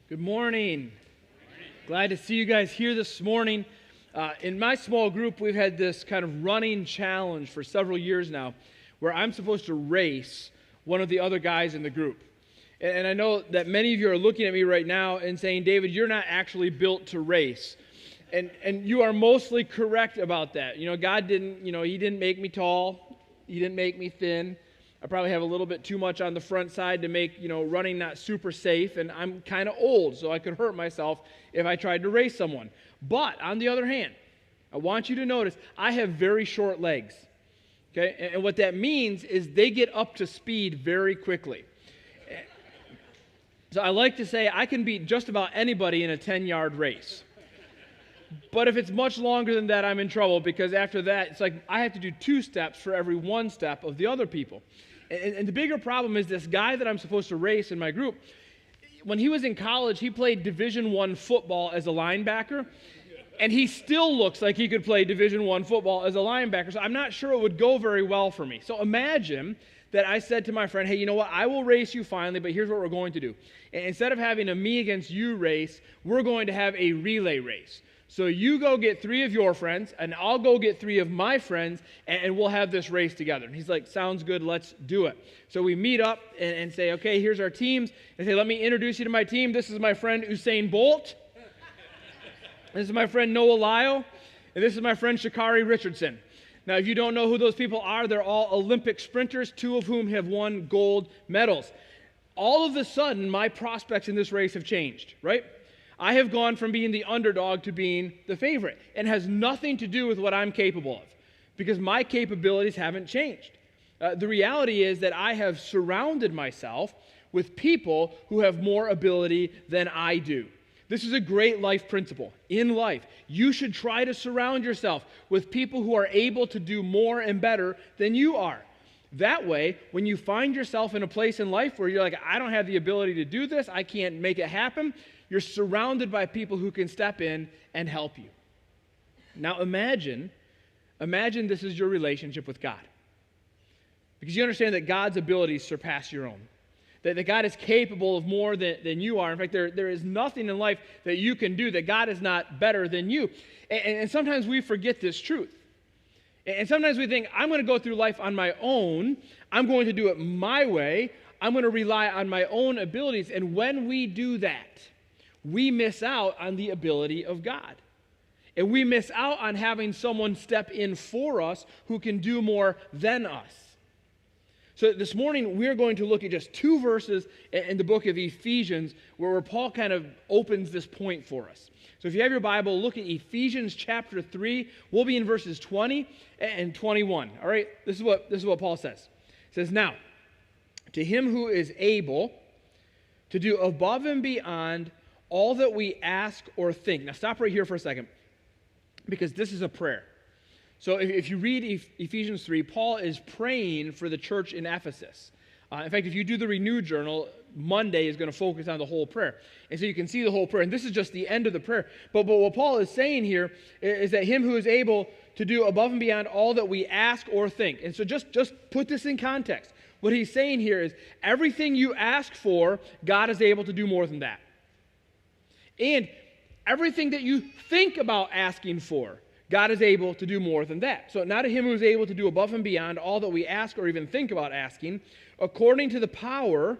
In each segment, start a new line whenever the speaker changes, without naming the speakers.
Good morning. Glad to see you guys here this morning. In my small group, we've had this kind of running challenge for several years now where I'm supposed to race one of the other guys in the group. And I know that many of you are looking at me right now and saying, David, you're not actually built to race. And you are mostly correct about that. You know, God didn't, He didn't make me tall. He didn't make me thin. I probably have a little bit too much on the front side to make, running not super safe. And I'm kind of old, so I could hurt myself if I tried to race someone. But on the other hand, I want you to notice I have very short legs. Okay? And what that means is they get up to speed very quickly. So I like to say I can beat just about anybody in a 10-yard race. But if it's much longer than that, I'm in trouble, because after that, it's like I have to do 2 steps for every 1 step of the other people. And the bigger problem is this guy that I'm supposed to race in my group, when he was in college, he played Division I football as a linebacker, and he still looks like he could play Division I football as a linebacker, so I'm not sure it would go very well for me. So imagine that I said to my friend, hey, you know what, I will race you finally, but here's what we're going to do. And instead of having a me against you race, we're going to have a relay race. So you go get 3 of your friends, and I'll go get 3 of my friends, and we'll have this race together. And he's like, sounds good, let's do it. So we meet up and say, okay, here's our teams. And say, let me introduce you to my team. This is my friend Usain Bolt. This is my friend Noah Lyle. And this is my friend Sha'Carri Richardson. Now, if you don't know who those people are, they're all Olympic sprinters, 2 of whom have won gold medals. All of a sudden, my prospects in this race have changed, right? I have gone from being the underdog to being the favorite, and has nothing to do with what I'm capable of, because my capabilities haven't changed. The reality is that I have surrounded myself with people who have more ability than I do. This is a great life principle. In life, you should try to surround yourself with people who are able to do more and better than you are. That way, when you find yourself in a place in life where you're like, I don't have the ability to do this, I can't make it happen, you're surrounded by people who can step in and help you. Now imagine this is your relationship with God. Because you understand that God's abilities surpass your own. That God is capable of more than you are. In fact, there is nothing in life that you can do that God is not better than you. And sometimes we forget this truth. And sometimes we think, I'm going to go through life on my own. I'm going to do it my way. I'm going to rely on my own abilities. And when we do that, we miss out on the ability of God. And we miss out on having someone step in for us who can do more than us. So this morning, we're going to look at just 2 verses in the book of Ephesians where Paul kind of opens this point for us. So if you have your Bible, look at Ephesians chapter 3. We'll be in verses 20 and 21. All right, this is what Paul says. It says, now, to him who is able to do above and beyond all that we ask or think. Now stop right here for a second, because this is a prayer. So if you read Ephesians 3, Paul is praying for the church in Ephesus. In fact, if you do the Renew Journal, Monday is going to focus on the whole prayer. And so you can see the whole prayer. And this is just the end of the prayer. But what Paul is saying here is that him who is able to do above and beyond all that we ask or think. And so just put this in context. What he's saying here is everything you ask for, God is able to do more than that. And everything that you think about asking for, God is able to do more than that. So not to him who is able to do above and beyond all that we ask or even think about asking, according to the power,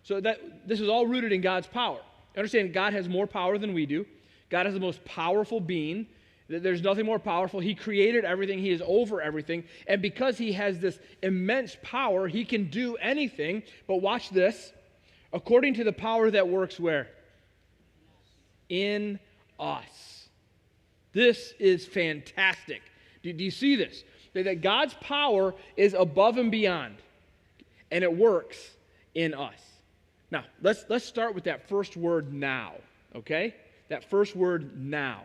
so that this is all rooted in God's power. Understand, God has more power than we do. God is the most powerful being. There's nothing more powerful. He created everything. He is over everything. And because he has this immense power, he can do anything. But watch this. According to the power that works where? In us. This is fantastic. Do you see this? That God's power is above and beyond, and it works in us. Now, let's start with that first word, now, okay? That first word, now.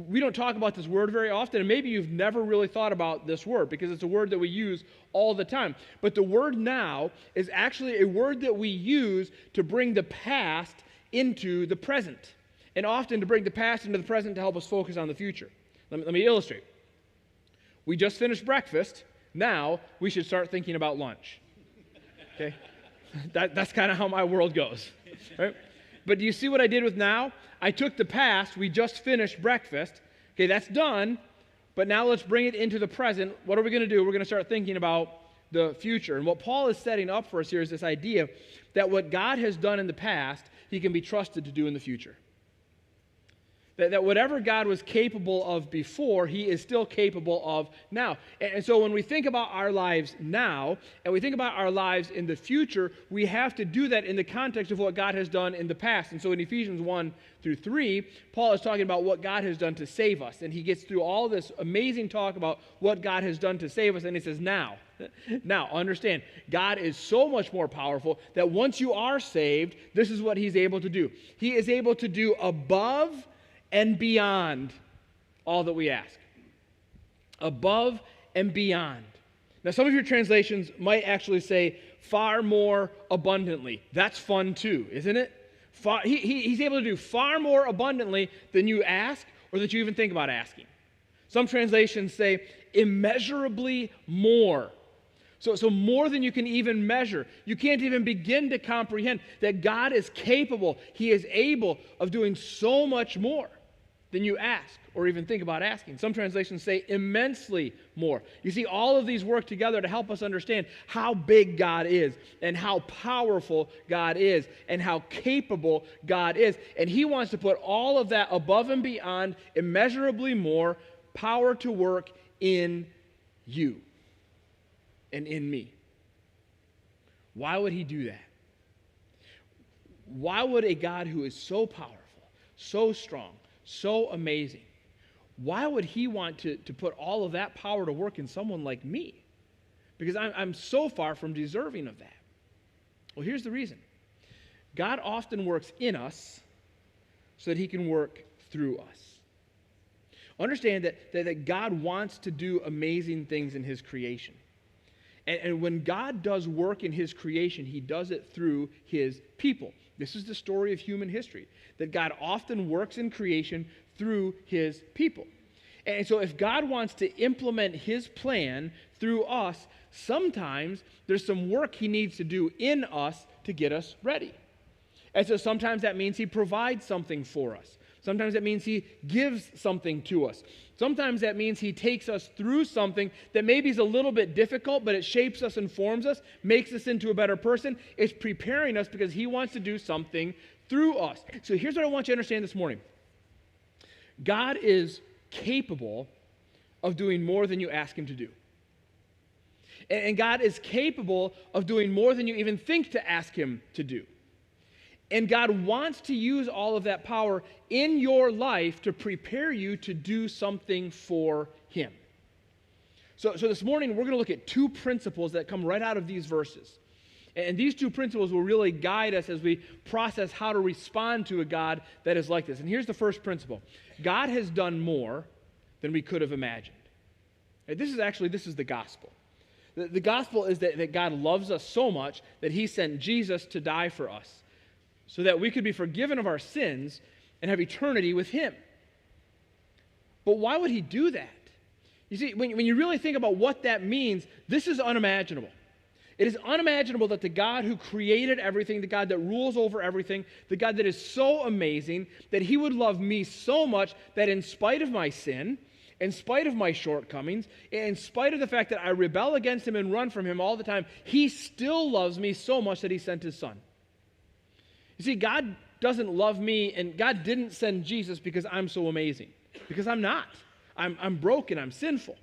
We don't talk about this word very often, and maybe you've never really thought about this word because it's a word that we use all the time. But the word now is actually a word that we use to bring the past into the present, and often to bring the past into the present to help us focus on the future. Let me illustrate. We just finished breakfast. Now we should start thinking about lunch. Okay? That's kind of how my world goes. Right? But do you see what I did with now? I took the past. We just finished breakfast. Okay, that's done. But now let's bring it into the present. What are we going to do? We're going to start thinking about the future. And what Paul is setting up for us here is this idea that what God has done in the past, he can be trusted to do in the future. That whatever God was capable of before, he is still capable of now. And so when we think about our lives now, and we think about our lives in the future, we have to do that in the context of what God has done in the past. And so in Ephesians 1 through 3, Paul is talking about what God has done to save us. And he gets through all this amazing talk about what God has done to save us, and he says, now, understand, God is so much more powerful that once you are saved, this is what he's able to do. He is able to do above and beyond all that we ask. Above and beyond. Now, some of your translations might actually say far more abundantly. That's fun too, isn't it? He's able to do far more abundantly than you ask or that you even think about asking. Some translations say immeasurably more. So more than you can even measure. You can't even begin to comprehend that God is capable. He is able of doing so much more than you ask or even think about asking. Some translations say immensely more. You see, all of these work together to help us understand how big God is and how powerful God is and how capable God is. And he wants to put all of that above and beyond, immeasurably more power to work in you and in me. Why would he do that? Why would a God who is so powerful, so strong, so amazing, why would he want to put all of that power to work in someone like me? Because I'm so far from deserving of that. Well, here's the reason. God often works in us so that he can work through us. Understand that God wants to do amazing things in his creation. And when God does work in his creation, he does it through his people. This is the story of human history, that God often works in creation through his people. And so if God wants to implement his plan through us, sometimes there's some work he needs to do in us to get us ready. And so sometimes that means he provides something for us. Sometimes that means he gives something to us. Sometimes that means he takes us through something that maybe is a little bit difficult, but it shapes us and forms us, makes us into a better person. It's preparing us because he wants to do something through us. So here's what I want you to understand this morning. God is capable of doing more than you ask him to do. And God is capable of doing more than you even think to ask him to do. And God wants to use all of that power in your life to prepare you to do something for him. So this morning, we're going to look at two principles that come right out of these verses. And these two principles will really guide us as we process how to respond to a God that is like this. And here's the first principle. God has done more than we could have imagined. And this is the gospel. The gospel is that God loves us so much that he sent Jesus to die for us, so that we could be forgiven of our sins and have eternity with him. But why would he do that? You see, when you really think about what that means, this is unimaginable. It is unimaginable that the God who created everything, the God that rules over everything, the God that is so amazing, that he would love me so much that in spite of my sin, in spite of my shortcomings, in spite of the fact that I rebel against him and run from him all the time, he still loves me so much that he sent his son. You see, God doesn't love me, and God didn't send Jesus because I'm so amazing, because I'm not. I'm broken, I'm sinful.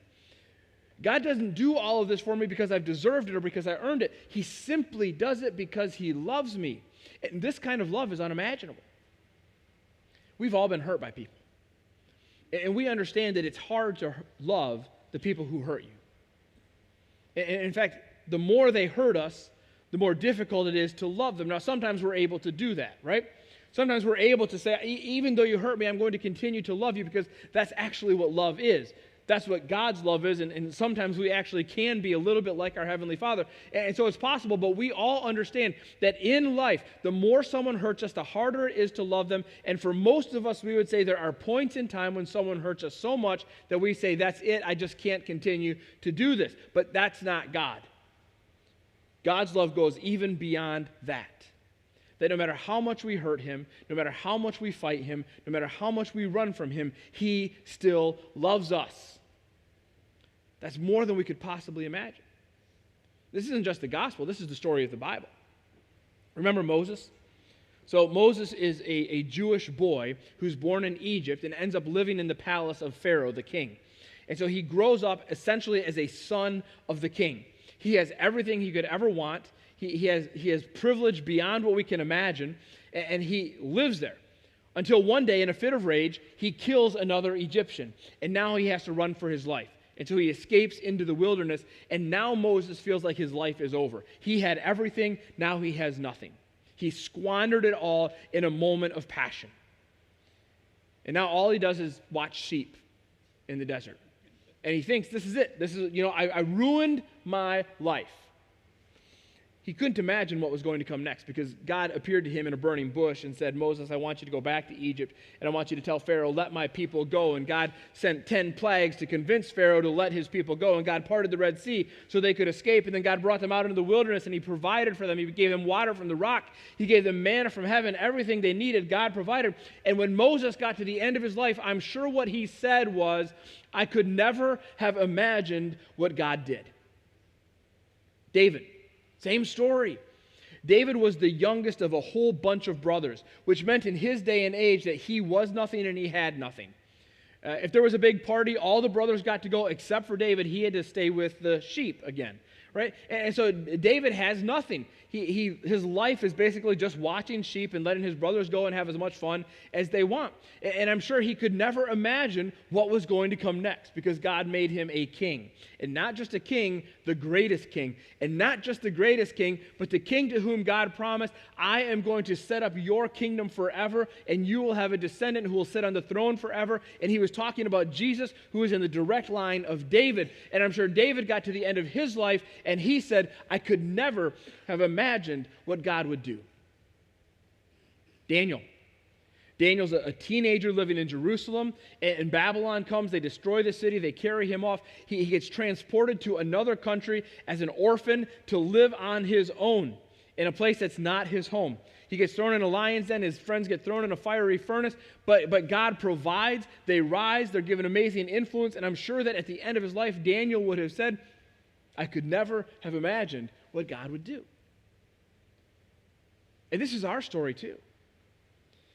God doesn't do all of this for me because I've deserved it or because I earned it. He simply does it because he loves me. And this kind of love is unimaginable. We've all been hurt by people. And we understand that it's hard to love the people who hurt you. And in fact, the more they hurt us, the more difficult it is to love them. Now, sometimes we're able to do that, right? Sometimes we're able to say, even though you hurt me, I'm going to continue to love you, because that's actually what love is. That's what God's love is, and sometimes we actually can be a little bit like our Heavenly Father. And so it's possible, but we all understand that in life, the more someone hurts us, the harder it is to love them. And for most of us, we would say there are points in time when someone hurts us so much that we say, that's it, I just can't continue to do this. But that's not God. God's love goes even beyond that. that no matter how much we hurt him, no matter how much we fight him, no matter how much we run from him, he still loves us. That's more than we could possibly imagine. This isn't just the gospel. This is the story of the Bible. Remember Moses? So Moses is a Jewish boy who's born in Egypt and ends up living in the palace of Pharaoh, the king. And so he grows up essentially as a son of the king. He has everything he could ever want. He has privilege beyond what we can imagine, and he lives there. Until one day, in a fit of rage, he kills another Egyptian, and now he has to run for his life. And so he escapes into the wilderness, and now Moses feels like his life is over. He had everything, now he has nothing. He squandered it all in a moment of passion. And now all he does is watch sheep in the desert. And he thinks, this is it. I ruined my life. He couldn't imagine what was going to come next because God appeared to him in a burning bush and said, Moses, I want you to go back to Egypt, and I want you to tell Pharaoh, let my people go. And God sent 10 plagues to convince Pharaoh to let his people go, and God parted the Red Sea so they could escape, and then God brought them out into the wilderness, and he provided for them. He gave them water from the rock. He gave them manna from heaven. Everything they needed, God provided. And when Moses got to the end of his life, I'm sure what he said was, I could never have imagined what God did. David. Same story. David was the youngest of a whole bunch of brothers, which meant in his day and age that he was nothing and he had nothing. If there was a big party, all the brothers got to go except for David. He had to stay with the sheep again, right? And so David has nothing. His life is basically just watching sheep and letting his brothers go and have as much fun as they want. And I'm sure he could never imagine what was going to come next because God made him a king. And not just a king, the greatest king. And not just the greatest king, but the king to whom God promised, I am going to set up your kingdom forever, and you will have a descendant who will sit on the throne forever. And he was talking about Jesus, who is in the direct line of David. And I'm sure David got to the end of his life, and he said, I could never have imagined what God would do. Daniel's a teenager living in Jerusalem, and Babylon comes, they destroy the city, they carry him off. He gets transported to another country as an orphan to live on his own in a place that's not his home. He gets thrown in a lion's den, his friends get thrown in a fiery furnace, but God provides, they rise, they're given amazing influence, and I'm sure that at the end of his life, Daniel would have said, I could never have imagined what God would do. And this is our story too.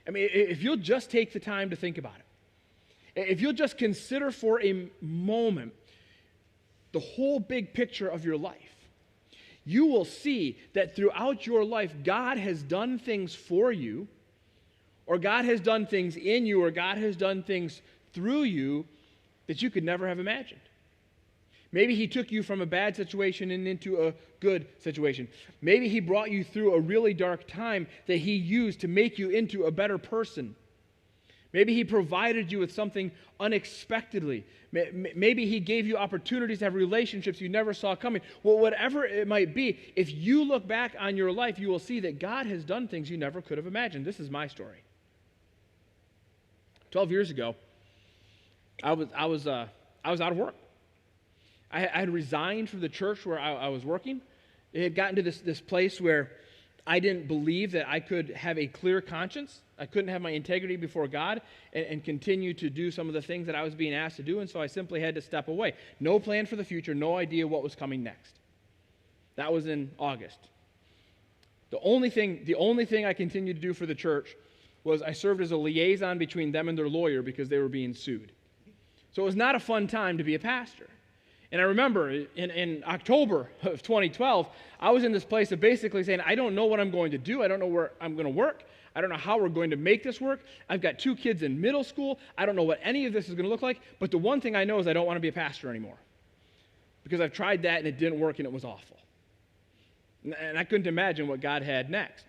I mean, if you'll just take the time to think about it, if you'll just consider for a moment the whole big picture of your life, you will see that throughout your life, God has done things for you, or God has done things in you, or God has done things through you that you could never have imagined. Maybe he took you from a bad situation and into a good situation. Maybe he brought you through a really dark time that he used to make you into a better person. Maybe he provided you with something unexpectedly. Maybe he gave you opportunities to have relationships you never saw coming. Well, whatever it might be, if you look back on your life, you will see that God has done things you never could have imagined. This is my story. 12 years ago, I was out of work. I had resigned from the church where I was working. It had gotten to this place where I didn't believe that I could have a clear conscience. I couldn't have my integrity before God and continue to do some of the things that I was being asked to do, and so I simply had to step away. No plan for the future, no idea what was coming next. That was in August. The only thing I continued to do for the church was I served as a liaison between them and their lawyer because they were being sued. So it was not a fun time to be a pastor. And I remember in October of 2012, I was in this place of basically saying, I don't know what I'm going to do. I don't know where I'm going to work. I don't know how we're going to make this work. I've got 2 kids in middle school. I don't know what any of this is going to look like. But the one thing I know is I don't want to be a pastor anymore. Because I've tried that and it didn't work and it was awful. And I couldn't imagine what God had next.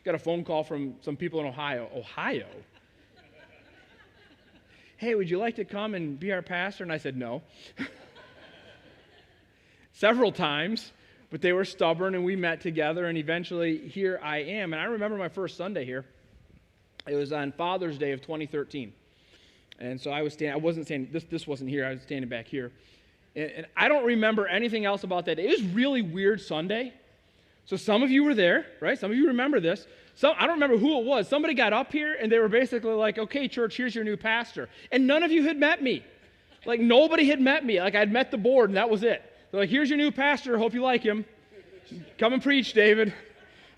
Got a phone call from some people in Ohio. Ohio? Hey, would you like to come and be our pastor? And I said, no. Several times, but they were stubborn, and we met together, and eventually here I am. And I remember my first Sunday here. It was on Father's Day of 2013. And so I wasn't standing, this wasn't here, I was standing back here. And I don't remember anything else about that. It was a really weird Sunday, So some of you were there, right? Some of you remember this. I don't remember who it was. Somebody got up here and they were basically like, okay, church, here's your new pastor. And none of you had met me. Like nobody had met me. Like I'd met the board and that was it. They're like, here's your new pastor. Hope you like him. Come and preach, David.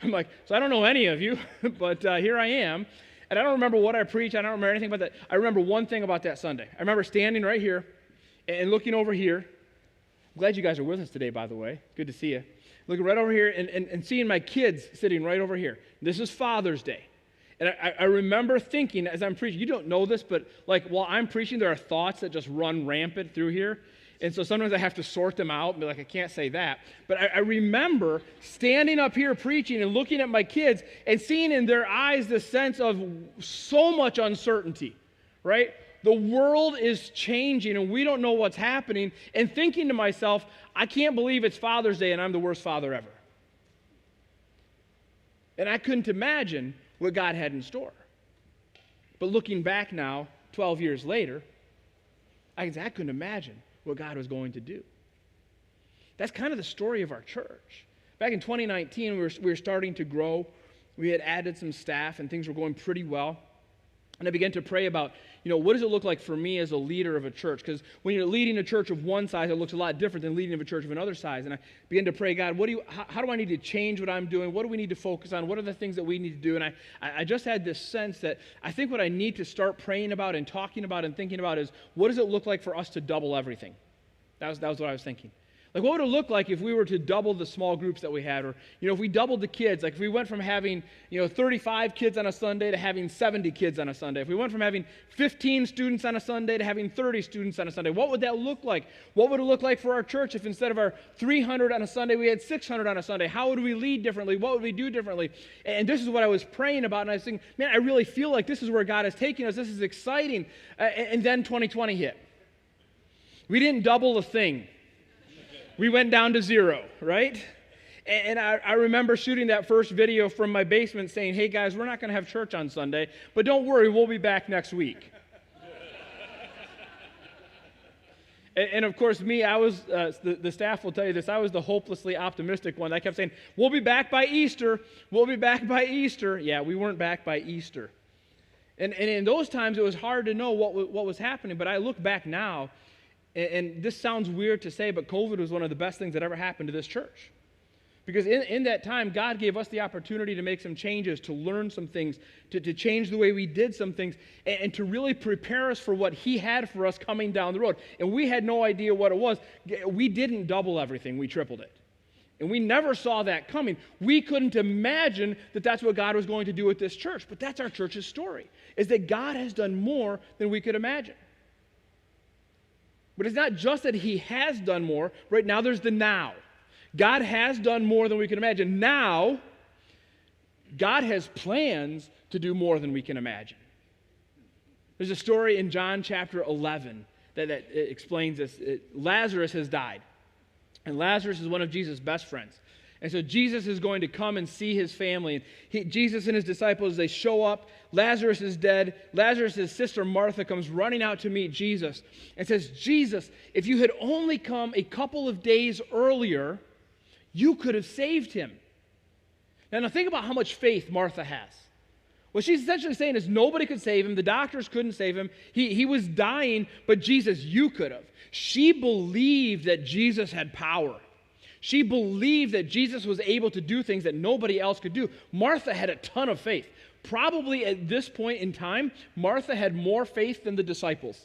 I'm like, so I don't know any of you, but here I am. And I don't remember what I preached. I don't remember anything about that. I remember one thing about that Sunday. I remember standing right here and looking over here. I'm glad you guys are with us today, by the way. Good to see you. Looking right over here and seeing my kids sitting right over here. This is Father's Day. And I remember thinking as I'm preaching, you don't know this, but like while I'm preaching, there are thoughts that just run rampant through here. And so sometimes I have to sort them out and be like, I can't say that. But I remember standing up here preaching and looking at my kids and seeing in their eyes the sense of so much uncertainty, right? The world is changing and we don't know what's happening. And thinking to myself, I can't believe it's Father's Day and I'm the worst father ever. And I couldn't imagine what God had in store. But looking back now, 12 years later, I couldn't imagine what God was going to do. That's kind of the story of our church. Back in 2019, we were starting to grow. We had added some staff, and things were going pretty well. And I began to pray about, what does it look like for me as a leader of a church? Because when you're leading a church of one size, it looks a lot different than leading a church of another size. And I began to pray, God, how do I need to change what I'm doing? What do we need to focus on? What are the things that we need to do? And I just had this sense that I think what I need to start praying about and talking about and thinking about is, what does it look like for us to double everything? That was what I was thinking. Like, what would it look like if we were to double the small groups that we had? Or, if we doubled the kids, like if we went from having, 35 kids on a Sunday to having 70 kids on a Sunday. If we went from having 15 students on a Sunday to having 30 students on a Sunday, what would that look like? What would it look like for our church if instead of our 300 on a Sunday, we had 600 on a Sunday? How would we lead differently? What would we do differently? And this is what I was praying about. And I was thinking, man, I really feel like this is where God is taking us. This is exciting. And then 2020 hit. We didn't double a thing. We went down to zero, right? And I remember shooting that first video from my basement saying, hey guys, we're not going to have church on Sunday, but don't worry, we'll be back next week. And of course, me, I was, the staff will tell you this, I was the hopelessly optimistic one. I kept saying, we'll be back by Easter, we'll be back by Easter. Yeah, we weren't back by Easter. And in those times, it was hard to know what was happening, but I look back now, and this sounds weird to say, but COVID was one of the best things that ever happened to this church. Because in that time, God gave us the opportunity to make some changes, to learn some things, to change the way we did some things, and to really prepare us for what He had for us coming down the road. And we had no idea what it was. We didn't double everything, we tripled it. And we never saw that coming. We couldn't imagine that that's what God was going to do with this church. But that's our church's story, is that God has done more than we could imagine. But it's not just that He has done more. Right now, there's the now. God has done more than we can imagine. Now, God has plans to do more than we can imagine. There's a story in John chapter 11 that explains this. Lazarus has died. And Lazarus is one of Jesus' best friends. And so Jesus is going to come and see his family. And Jesus and his disciples, they show up. Lazarus is dead. Lazarus' sister Martha comes running out to meet Jesus and says, Jesus, if you had only come a couple of days earlier, you could have saved him. Now think about how much faith Martha has. What she's essentially saying is nobody could save him. The doctors couldn't save him. He was dying, but Jesus, you could have. She believed that Jesus had power. She believed that Jesus was able to do things that nobody else could do. Martha had a ton of faith. Probably at this point in time, Martha had more faith than the disciples.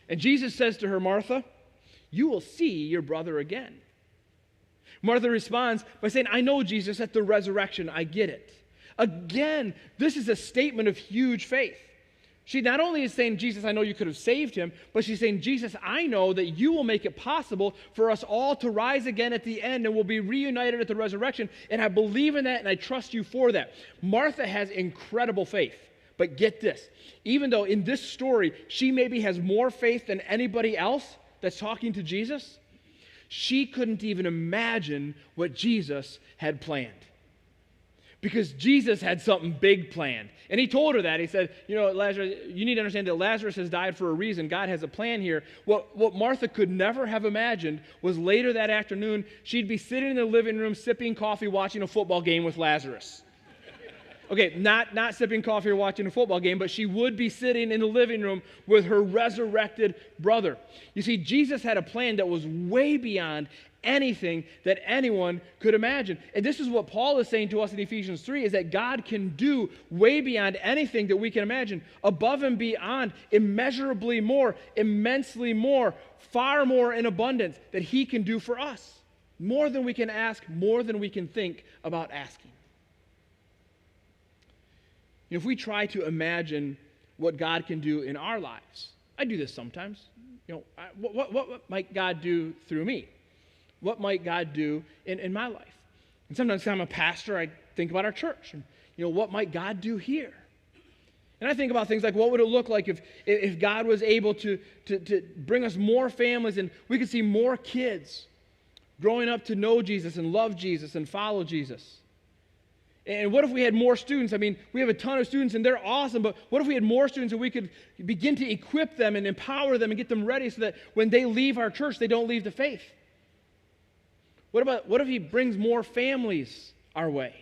And Jesus says to her, Martha, you will see your brother again. Martha responds by saying, I know, Jesus, at the resurrection, I get it. Again, this is a statement of huge faith. She not only is saying, Jesus, I know you could have saved him, but she's saying, Jesus, I know that you will make it possible for us all to rise again at the end and we'll be reunited at the resurrection. And I believe in that and I trust you for that. Martha has incredible faith. But get this, even though in this story, she maybe has more faith than anybody else that's talking to Jesus, she couldn't even imagine what Jesus had planned. because Jesus had something big planned. And he told her that. He said, Lazarus, you need to understand that Lazarus has died for a reason. God has a plan here. What Martha could never have imagined was later that afternoon, she'd be sitting in the living room sipping coffee, watching a football game with Lazarus. Okay, not sipping coffee or watching a football game, but she would be sitting in the living room with her resurrected brother. You see, Jesus had a plan that was way beyond anything that anyone could imagine. And this is what Paul is saying to us in Ephesians 3, is that God can do way beyond anything that we can imagine, above and beyond, immeasurably more, immensely more, far more in abundance that he can do for us. More than we can ask, more than we can think about asking. If we try to imagine what God can do in our lives, I do this sometimes. What might God do through me? What might God do in my life? And sometimes I'm a pastor, I think about our church. And, what might God do here? And I think about things like, what would it look like if God was able to bring us more families and we could see more kids growing up to know Jesus and love Jesus and follow Jesus? And what if we had more students? I mean, we have a ton of students and they're awesome, but what if we had more students and we could begin to equip them and empower them and get them ready so that when they leave our church, they don't leave the faith? What if he brings more families our way?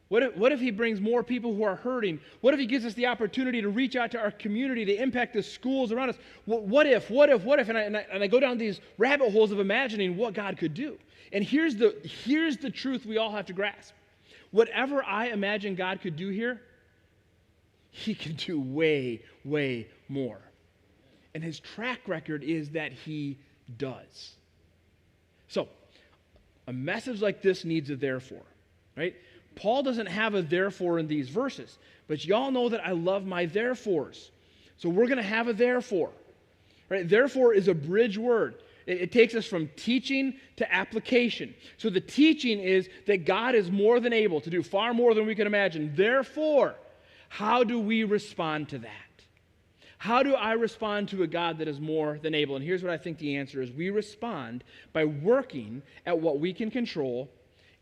What if he brings more people who are hurting? What if he gives us the opportunity to reach out to our community, to impact the schools around us? What if? And I go down these rabbit holes of imagining what God could do. And here's the truth we all have to grasp. Whatever I imagine God could do here, he can do way, way more. And his track record is that he does. So, a message like this needs a therefore, right? Paul doesn't have a therefore in these verses, but y'all know that I love my therefores. So we're going to have a therefore, right? Therefore is a bridge word. It takes us from teaching to application. So the teaching is that God is more than able to do far more than we can imagine. Therefore, how do we respond to that? How do I respond to a God that is more than able? And here's what I think the answer is. We respond by working at what we can control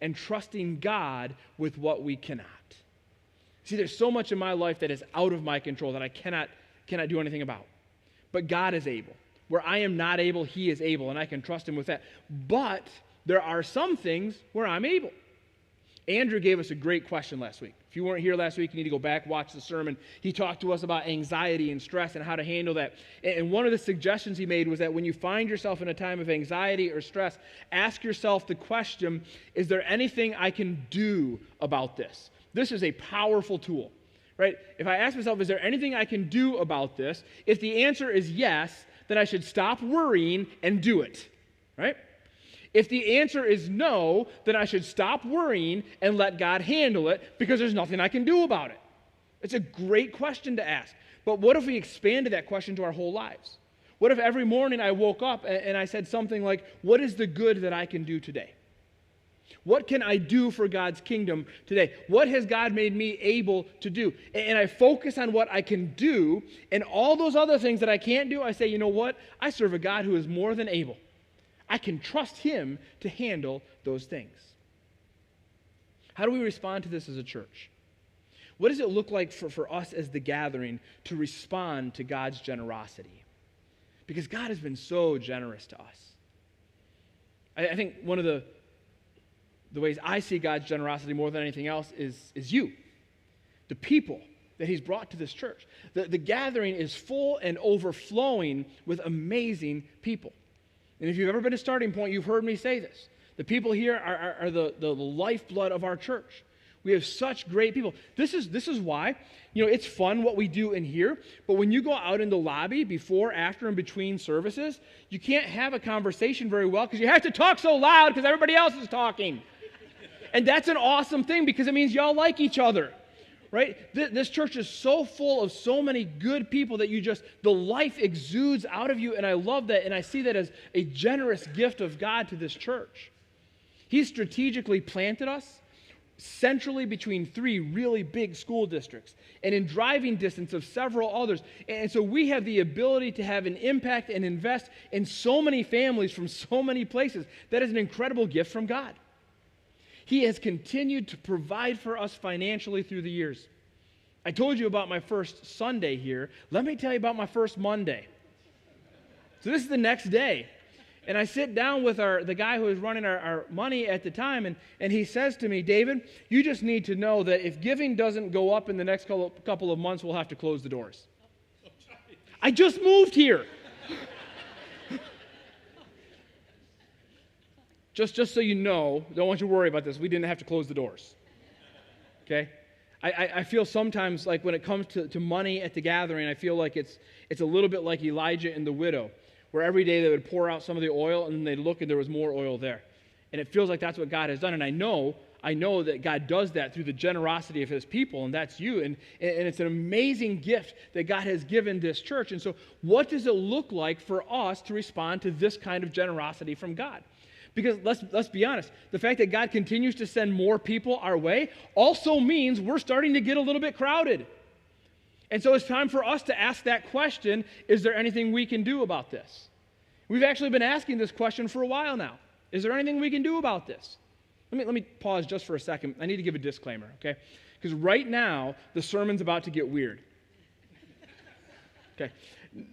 and trusting God with what we cannot. See, there's so much in my life that is out of my control that I cannot do anything about. But God is able. Where I am not able, he is able, and I can trust him with that. But there are some things where I'm able. Andrew gave us a great question last week. If you weren't here last week, you need to go back, watch the sermon. He talked to us about anxiety and stress and how to handle that. And one of the suggestions he made was that when you find yourself in a time of anxiety or stress, ask yourself the question, is there anything I can do about this? This is a powerful tool, right? If I ask myself, is there anything I can do about this? If the answer is yes, then I should stop worrying and do it, right? If the answer is no, then I should stop worrying and let God handle it because there's nothing I can do about it. It's a great question to ask. But what if we expanded that question to our whole lives? What if every morning I woke up and I said something like, what is the good that I can do today? What can I do for God's kingdom today? What has God made me able to do? And I focus on what I can do, and all those other things that I can't do, I say, you know what? I serve a God who is more than able. I can trust him to handle those things. How do we respond to this as a church? What does it look like for us as the gathering to respond to God's generosity? Because God has been so generous to us. I think one of the ways I see God's generosity more than anything else is you, the people that he's brought to this church. The gathering is full and overflowing with amazing people. And if you've ever been to Starting Point, you've heard me say this. The people here are the lifeblood of our church. We have such great people. This is why, it's fun what we do in here, but when you go out in the lobby before, after, and between services, you can't have a conversation very well because you have to talk so loud because everybody else is talking. And that's an awesome thing because it means y'all like each other, right? This church is so full of so many good people that the life exudes out of you, and I love that, and I see that as a generous gift of God to this church. He's strategically planted us centrally between 3 really big school districts and in driving distance of several others. And so we have the ability to have an impact and invest in so many families from so many places. That is an incredible gift from God. He has continued to provide for us financially through the years. I told you about my first Sunday here. Let me tell you about my first Monday. So this is the next day. And I sit down with the guy who was running our money at the time, and he says to me, David, you just need to know that if giving doesn't go up in the next couple of months, we'll have to close the doors. I just moved here. Just so you know, don't want you to worry about this, we didn't have to close the doors. Okay? I feel sometimes like when it comes to money at the gathering, I feel like it's a little bit like Elijah and the widow, where every day they would pour out some of the oil and then they'd look and there was more oil there. And it feels like that's what God has done. And I know that God does that through the generosity of his people, and that's you. And it's an amazing gift that God has given this church. And so what does it look like for us to respond to this kind of generosity from God? Because let's be honest, the fact that God continues to send more people our way also means we're starting to get a little bit crowded. And so it's time for us to ask that question, is there anything we can do about this? We've actually been asking this question for a while now. Is there anything we can do about this? Let me pause just for a second. I need to give a disclaimer, okay? Because right now, the sermon's about to get weird. Okay.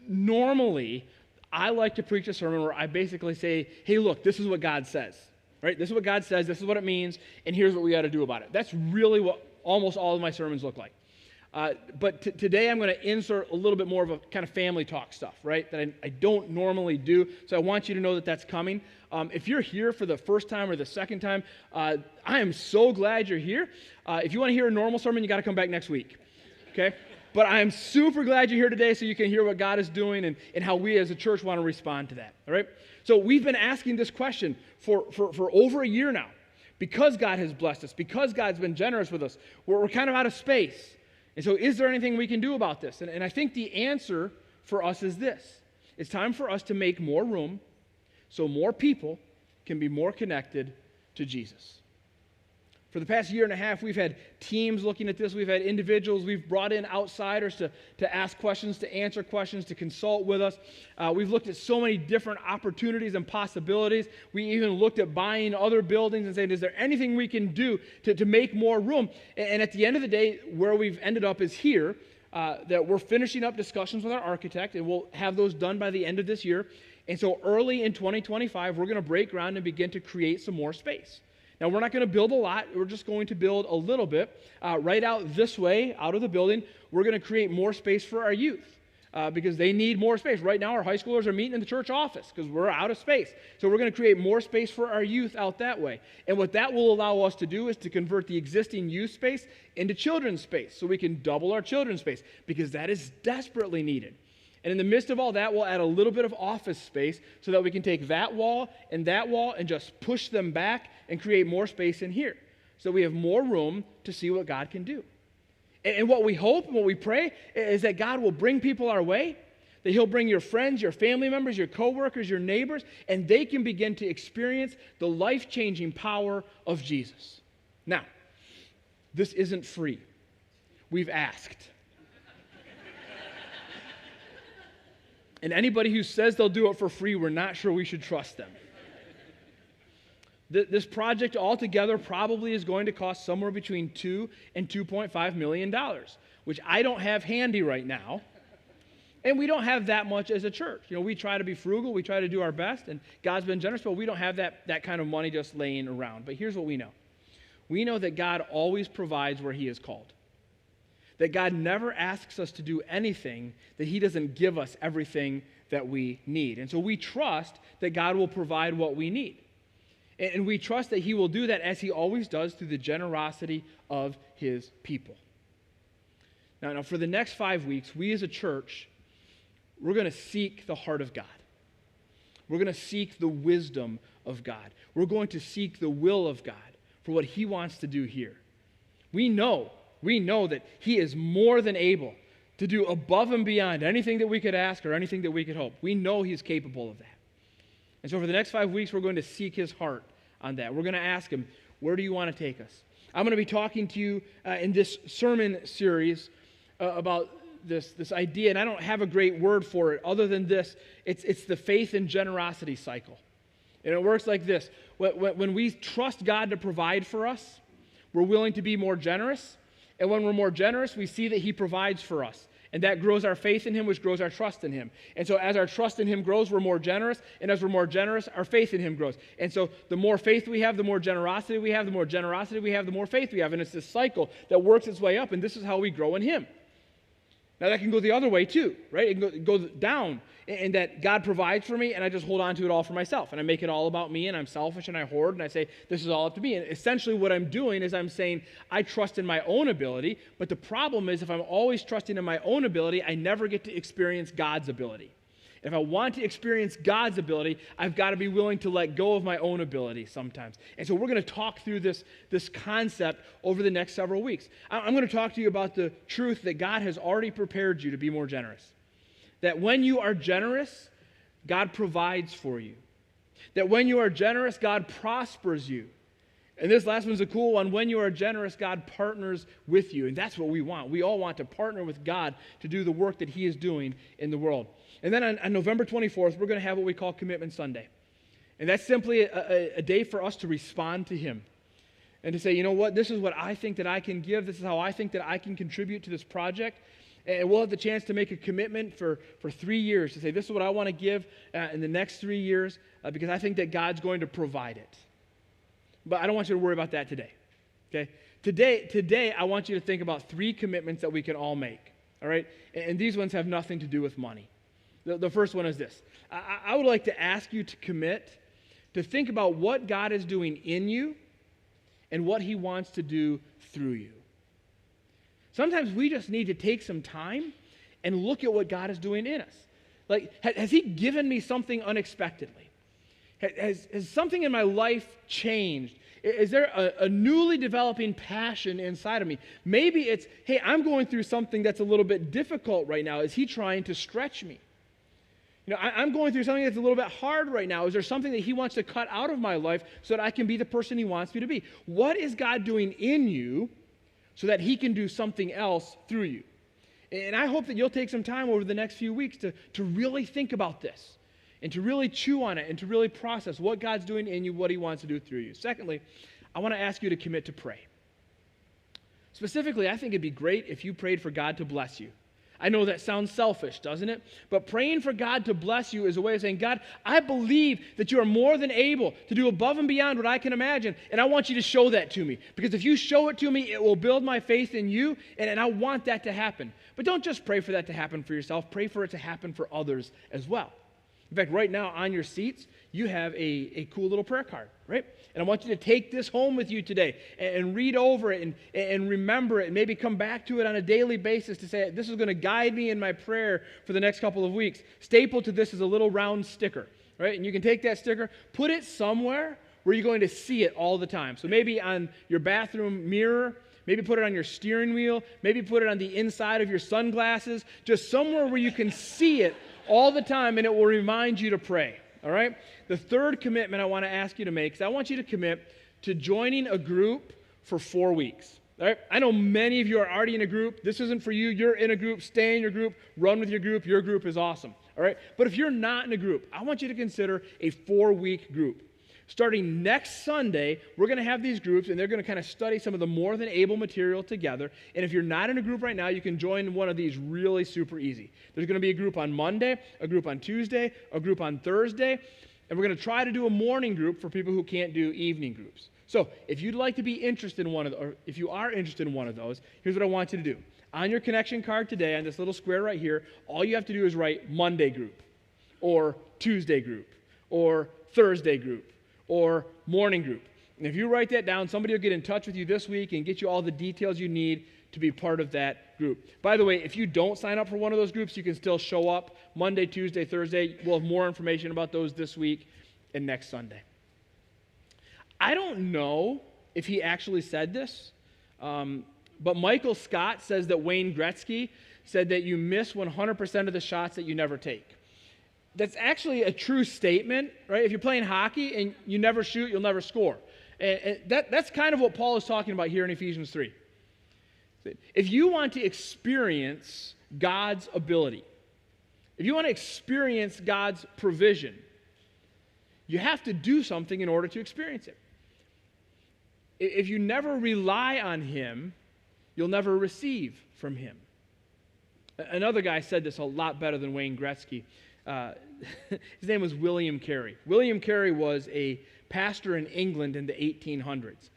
Normally, I like to preach a sermon where I basically say, hey, look, this is what God says, right? This is what God says, this is what it means, and here's what we got to do about it. That's really what almost all of my sermons look like. But today I'm going to insert a little bit more of a kind of family talk stuff, right, that I don't normally do. So I want you to know that that's coming. If you're here for the first time or the second time, I am so glad you're here. If you want to hear a normal sermon, you got to come back next week, okay? But I am super glad you're here today so you can hear what God is doing and how we as a church want to respond to that, all right? So we've been asking this question for over a year now. Because God has blessed us, because God's been generous with us, we're kind of out of space. And so is there anything we can do about this? And I think the answer for us is this. It's time for us to make more room so more people can be more connected to Jesus. For the past year and a half, we've had teams looking at this. We've had individuals. We've brought in outsiders to ask questions, to answer questions, to consult with us. We've looked at so many different opportunities and possibilities. We even looked at buying other buildings and saying, is there anything we can do to make more room? And at the end of the day, where we've ended up is here, that we're finishing up discussions with our architect, and we'll have those done by the end of this year. And so early in 2025, we're going to break ground and begin to create some more space. Now, we're not going to build a lot. We're just going to build a little bit. Right out this way, out of the building, we're going to create more space for our youth because they need more space. Right now, our high schoolers are meeting in the church office because we're out of space. So we're going to create more space for our youth out that way. And what that will allow us to do is to convert the existing youth space into children's space so we can double our children's space because that is desperately needed. And in the midst of all that, we'll add a little bit of office space so that we can take that wall and just push them back and create more space in here. So we have more room to see what God can do. And what we hope and what we pray is that God will bring people our way, that he'll bring your friends, your family members, your coworkers, your neighbors, and they can begin to experience the life-changing power of Jesus. Now, this isn't free. We've asked. And anybody who says they'll do it for free, we're not sure we should trust them. This project altogether probably is going to cost somewhere between $2 and $2.5 million, which I don't have handy right now. And we don't have that much as a church. You know, we try to be frugal, we try to do our best, and God's been generous, but we don't have that kind of money just laying around. But here's what we know. We know that God always provides where he is called. That God never asks us to do anything that he doesn't give us everything that we need. And so we trust that God will provide what we need. And we trust that he will do that as he always does through the generosity of his people. Now for the next 5 weeks, we as a church, we're going to seek the heart of God. We're going to seek the wisdom of God. We're going to seek the will of God for what he wants to do here. We know that he is more than able to do above and beyond anything that we could ask or anything that we could hope. We know he's capable of that. And so for the next 5 weeks, we're going to seek his heart on that. We're going to ask him, where do you want to take us? I'm going to be talking to you in this sermon series about this idea, and I don't have a great word for it other than this. It's the faith and generosity cycle. And it works like this. When we trust God to provide for us, we're willing to be more generous. And when we're more generous, we see that he provides for us. And that grows our faith in him, which grows our trust in him. And so as our trust in him grows, we're more generous. And as we're more generous, our faith in him grows. And so the more faith we have, the more generosity we have, the more generosity we have, the more faith we have. And it's this cycle that works its way up. And this is how we grow in him. Now that can go the other way too, right? It can go down, and that God provides for me, and I just hold on to it all for myself, and I make it all about me, and I'm selfish, and I hoard, and I say, this is all up to me. And essentially what I'm doing is I'm saying, I trust in my own ability, but the problem is if I'm always trusting in my own ability, I never get to experience God's ability. If I want to experience God's ability, I've got to be willing to let go of my own ability sometimes. And so we're going to talk through this concept over the next several weeks. I'm going to talk to you about the truth that God has already prepared you to be more generous. That when you are generous, God provides for you. That when you are generous, God prospers you. And this last one's a cool one. When you are generous, God partners with you. And that's what we want. We all want to partner with God to do the work that he is doing in the world. And then on November 24th, we're going to have what we call Commitment Sunday. And that's simply a day for us to respond to him. And to say, you know what, this is what I think that I can give. This is how I think that I can contribute to this project. And we'll have the chance to make a commitment for 3 years to say, this is what I want to give in the next 3 years because I think that God's going to provide it. But I don't want you to worry about that today. Okay? Today, I want you to think about 3 commitments that we can all make. All right? And these ones have nothing to do with money. The first one is this. I would like to ask you to commit to think about what God is doing in you and what he wants to do through you. Sometimes we just need to take some time and look at what God is doing in us. Like, has he given me something unexpectedly? Has something in my life changed? Is there a newly developing passion inside of me? Maybe it's, hey, I'm going through something that's a little bit difficult right now. Is he trying to stretch me? You know, I'm going through something that's a little bit hard right now. Is there something that he wants to cut out of my life so that I can be the person he wants me to be? What is God doing in you so that he can do something else through you? And I hope that you'll take some time over the next few weeks to really think about this and to really chew on it and to really process what God's doing in you, what he wants to do through you. Secondly, I want to ask you to commit to pray. Specifically, I think it'd be great if you prayed for God to bless you. I know that sounds selfish, doesn't it? But praying for God to bless you is a way of saying, God, I believe that you are more than able to do above and beyond what I can imagine, and I want you to show that to me. Because if you show it to me, it will build my faith in you, and I want that to happen. But don't just pray for that to happen for yourself. Pray for it to happen for others as well. In fact, right now on your seats, you have a cool little prayer card, right? And I want you to take this home with you today and read over it and remember it and maybe come back to it on a daily basis to say, this is going to guide me in my prayer for the next couple of weeks. Stapled to this is a little round sticker, right? And you can take that sticker, put it somewhere where you're going to see it all the time. So maybe on your bathroom mirror, maybe put it on your steering wheel, maybe put it on the inside of your sunglasses, just somewhere where you can see it all the time, and it will remind you to pray, all right? The third commitment I want to ask you to make is I want you to commit to joining a group for 4 weeks, all right? I know many of you are already in a group. This isn't for you. You're in a group. Stay in your group. Run with your group. Your group is awesome, all right? But if you're not in a group, I want you to consider a 4-week group. Starting next Sunday, we're going to have these groups, and they're going to kind of study some of the More Than Able material together. And if you're not in a group right now, you can join one of these really super easy. There's going to be a group on Monday, a group on Tuesday, a group on Thursday, and we're going to try to do a morning group for people who can't do evening groups. So if you'd like to be interested in or if you are interested in one of those, here's what I want you to do. On your connection card today, on this little square right here, all you have to do is write Monday group, or Tuesday group, or Thursday group, or morning group. And if you write that down, somebody will get in touch with you this week and get you all the details you need to be part of that group. By the way, if you don't sign up for one of those groups, you can still show up Monday, Tuesday, Thursday. We'll have more information about those this week and next Sunday. I don't know if he actually said this, but Michael Scott says that Wayne Gretzky said that you miss 100% of the shots that you never take. That's actually a true statement, right? If you're playing hockey and you never shoot, you'll never score. And that's kind of what Paul is talking about here in Ephesians 3. If you want to experience God's ability, if you want to experience God's provision, You have to do something in order to experience it. If you never rely on him, you'll never receive from him. Another guy said this a lot better than Wayne Gretzky. His name was William Carey. William Carey was a pastor in England in the 1800s.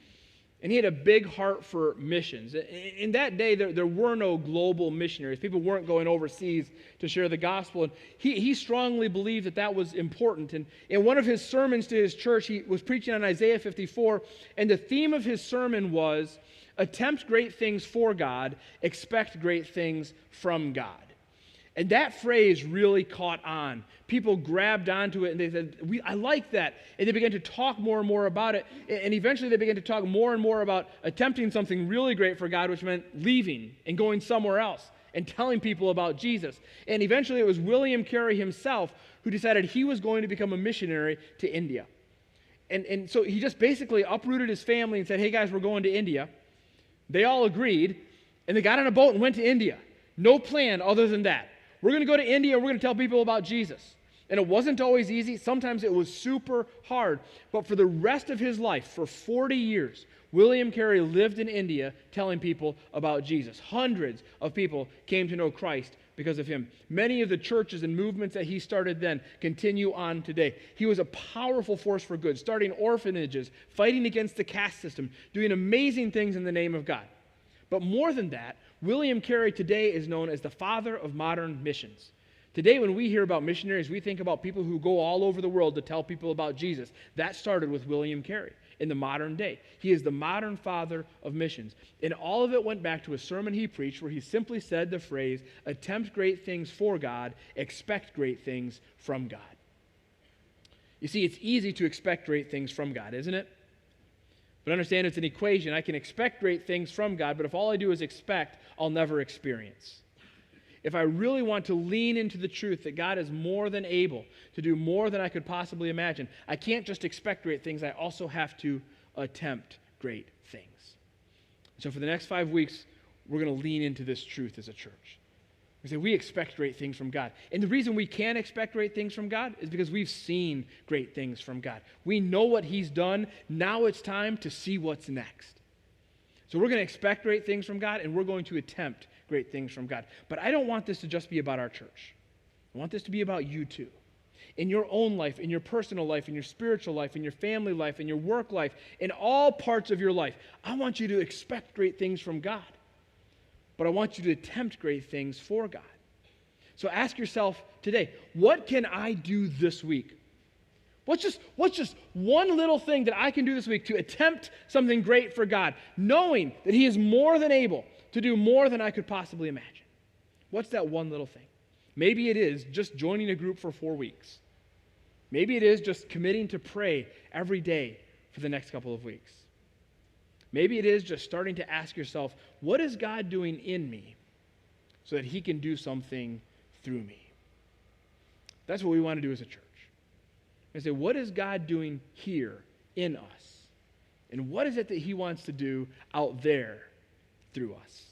And he had a big heart for missions. In that day, there were no global missionaries. People weren't going overseas to share the gospel. And he strongly believed that that was important. And in one of his sermons to his church, he was preaching on Isaiah 54. And the theme of his sermon was, attempt great things for God, expect great things from God. And that phrase really caught on. People grabbed onto it and they said, I like that. And they began to talk more and more about it. And eventually they began to talk more and more about attempting something really great for God, which meant leaving and going somewhere else and telling people about Jesus. And eventually it was William Carey himself who decided he was going to become a missionary to India. And so he just basically uprooted his family and said, hey guys, we're going to India. They all agreed, and they got on a boat and went to India. No plan other than that. We're going to go to India and we're going to tell people about Jesus. And it wasn't always easy. Sometimes it was super hard. But for the rest of his life, for 40 years, William Carey lived in India telling people about Jesus. Hundreds of people came to know Christ because of him. Many of the churches and movements that he started then continue on today. He was a powerful force for good, starting orphanages, fighting against the caste system, doing amazing things in the name of God. But more than that, William Carey today is known as the father of modern missions. Today, when we hear about missionaries, we think about people who go all over the world to tell people about Jesus. That started with William Carey in the modern day. He is the modern father of missions. And all of it went back to a sermon he preached where he simply said the phrase, attempt great things for God, expect great things from God. You see, it's easy to expect great things from God, isn't it? But understand it's an equation. I can expect great things from God, but if all I do is expect, I'll never experience. If I really want to lean into the truth that God is more than able to do more than I could possibly imagine, I can't just expect great things. I also have to attempt great things. So for the next 5 weeks, we're going to lean into this truth as a church. We say we expect great things from God. And the reason we can expect great things from God is because we've seen great things from God. We know what he's done. Now it's time to see what's next. So we're going to expect great things from God, and we're going to attempt great things from God. But I don't want this to just be about our church. I want this to be about you too. In your own life, in your personal life, in your spiritual life, in your family life, in your work life, in all parts of your life, I want you to expect great things from God. But I want you to attempt great things for God. So ask yourself today, what can I do this week? What's just one little thing that I can do this week to attempt something great for God, knowing that he is more than able to do more than I could possibly imagine? What's that one little thing? Maybe it is just joining a group for 4 weeks. Maybe it is just committing to pray every day for the next couple of weeks. Maybe it is just starting to ask yourself, what is God doing in me so that he can do something through me? That's what we want to do as a church. And say, what is God doing here in us? And what is it that he wants to do out there through us?